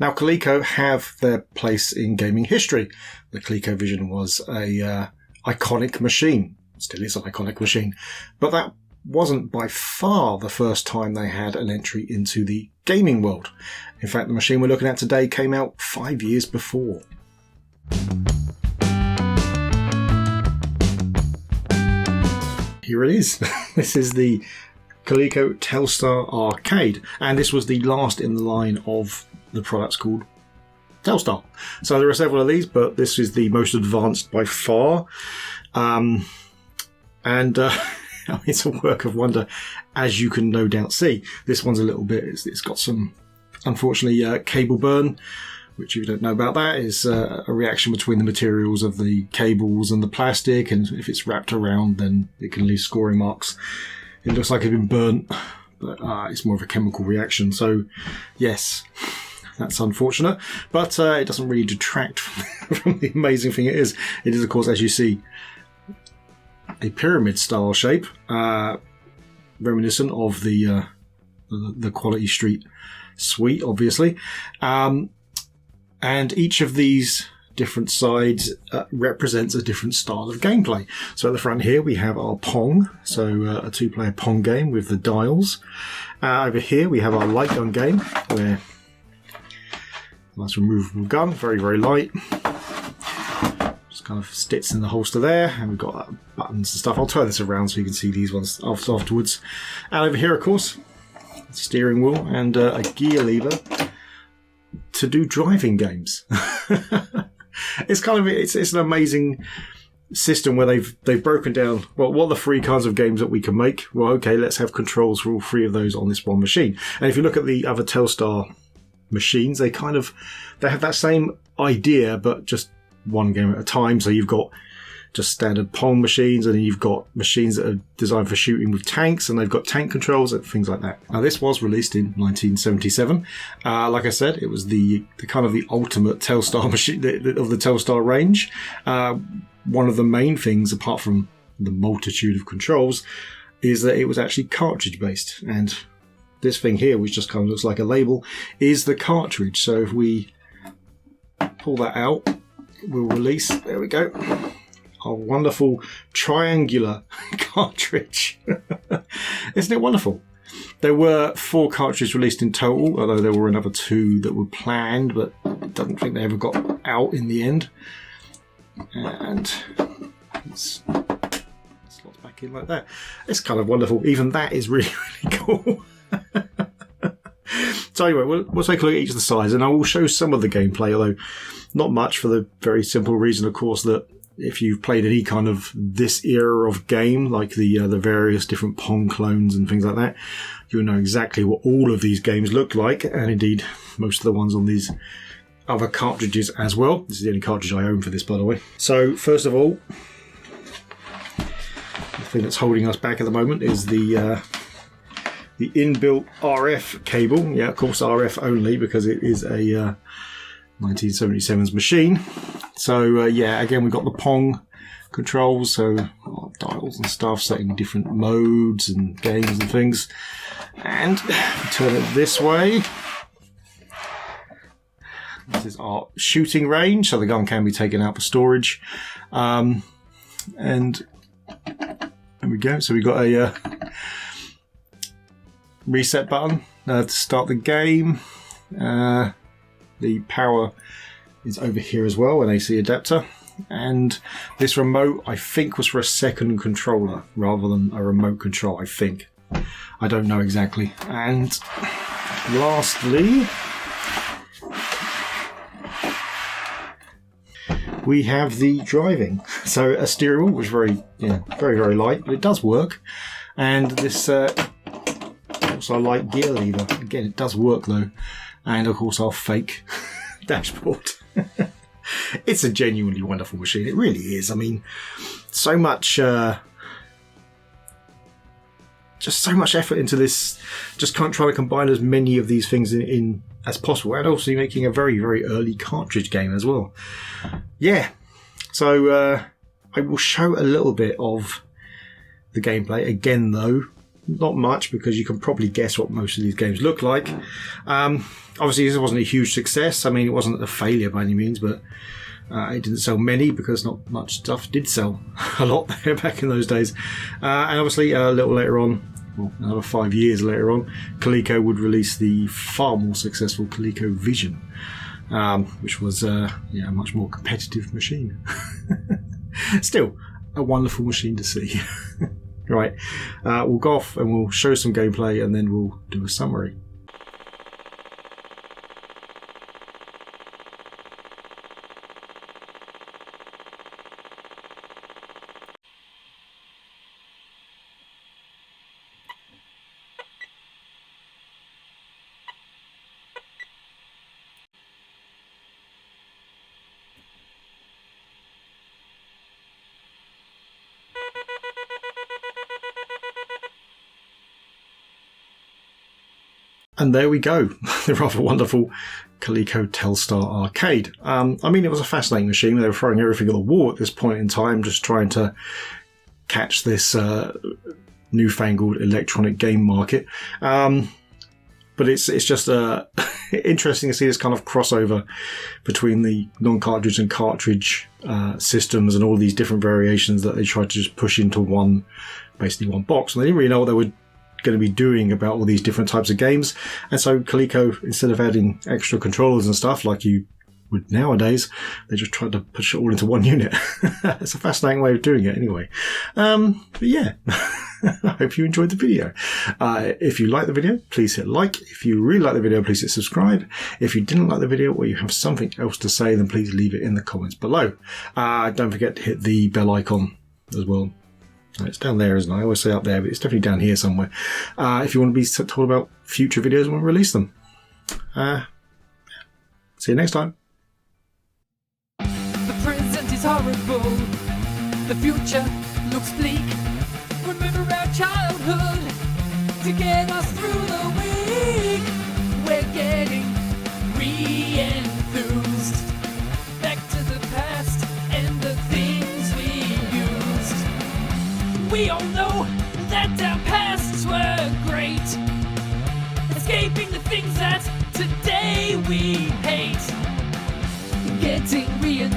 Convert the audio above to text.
Now, Coleco have their place in gaming history. The Colecovision was a iconic machine. Still is an iconic machine. But that wasn't by far the first time they had an entry into the gaming world. In fact, the machine we're looking at today came out 5 years before. Here it is. This is the Coleco Telstar Arcade, and this was the last in the line of the products called Telstar. So there are several of these, but this is the most advanced by far. It's a work of wonder, as you can no doubt see. This one's a little bit, it's got some, unfortunately, cable burn, which, if you don't know about that, is a reaction between the materials of the cables and the plastic, and if it's wrapped around, then it can leave scoring marks. It looks like it's been burnt, but it's more of a chemical reaction. So, yes, that's unfortunate, but it doesn't really detract from the amazing thing it is. It is, of course, as you see, a pyramid-style shape, reminiscent of the Quality Street suite, obviously. And each of these different sides represents a different style of gameplay. So at the front here we have our Pong, so a two-player Pong game with the dials. Over here we have our light gun game, where nice removable gun, very, very light. Just kind of sits in the holster there, and we've got buttons and stuff. I'll turn this around so you can see these ones afterwards. And over here, of course, a steering wheel and a gear lever to do driving games. It's an amazing system where they've broken down, well, what are the three kinds of games that we can make? Well, okay, let's have controls for all three of those on this one machine. And if you look at the other Telstar machines, they have that same idea, but just one game at a time. So you've got just standard Pong machines, and then you've got machines that are designed for shooting with tanks, and they've got tank controls and things like that. Now, this was released in 1977. Like I said, it was the kind of the ultimate Telstar machine of the Telstar range. One of the main things, apart from the multitude of controls, is that it was actually cartridge based, and this thing here, which just kind of looks like a label, is the cartridge. So if we pull that out, we'll release, there we go, our wonderful triangular cartridge. Isn't it wonderful? There were 4 cartridges released in total, although there were another 2 that were planned, but I don't think they ever got out in the end. And it's slots back in like that. It's kind of wonderful. Even that is really, really cool. So anyway, we'll take a look at each of the sides, and I will show some of the gameplay, although not much, for the very simple reason, of course, that if you've played any kind of this era of game, like the various different Pong clones and things like that, you'll know exactly what all of these games look like, and indeed most of the ones on these other cartridges as well. This is the only cartridge I own for this, by the way. So first of all, the thing that's holding us back at the moment is the inbuilt RF cable. Yeah, of course RF only, because it is a 1977's machine. So yeah, again, we've got the Pong controls, so dials and stuff, setting different modes and games and things. And turn it this way. This is our shooting range, so the gun can be taken out for storage. And there we go. So we've got a reset button to start the game. The power is over here as well, an AC adapter. And this remote, I think, was for a second controller rather than a remote control, I think. I don't know exactly. And lastly, we have the driving. So a steering wheel, which is very, very light, but it does work. And this also a light gear lever. Again, it does work though. And of course our fake dashboard. It's a genuinely wonderful machine. It really is. I mean, so much effort into this, just trying to combine as many of these things in as possible, and also making a very, very early cartridge game as well. Yeah, so I will show a little bit of the gameplay. Again though, not much, because you can probably guess what most of these games look like. Obviously, this wasn't a huge success. I mean, it wasn't a failure by any means, but it didn't sell many because not much stuff did sell a lot there back in those days. And obviously, a little later on, well, another 5 years later on, Coleco would release the far more successful Colecovision, which was a much more competitive machine. Still, a wonderful machine to see. Right, we'll go off and we'll show some gameplay and then we'll do a summary. And there we go, the rather wonderful Coleco Telstar Arcade. I mean, it was a fascinating machine. They were throwing everything at the wall at this point in time, just trying to catch this newfangled electronic game market. But it's just interesting to see this kind of crossover between the non-cartridge and cartridge systems and all these different variations that they tried to just push into basically one box. And they didn't really know what they were going to be doing about all these different types of games, and so Coleco, instead of adding extra controllers and stuff like you would nowadays, they just tried to push it all into one unit. It's a fascinating way of doing it anyway. But yeah, I hope you enjoyed the video. If you like the video, please hit like. If you really like the video, please hit subscribe. If you didn't like the video or you have something else to say, then please leave it in the comments below. Don't forget to hit the bell icon as well. It's down there, isn't it? I always say up there, but it's definitely down here somewhere. If you want to be told about future videos when we release them. See you next time. The present is horrible. The future looks bleak. Remember our childhood to get us through the week. We're getting re-enthused. Back to the past and the things we used. We all know that our pasts were great, escaping the things that today we hate. Getting re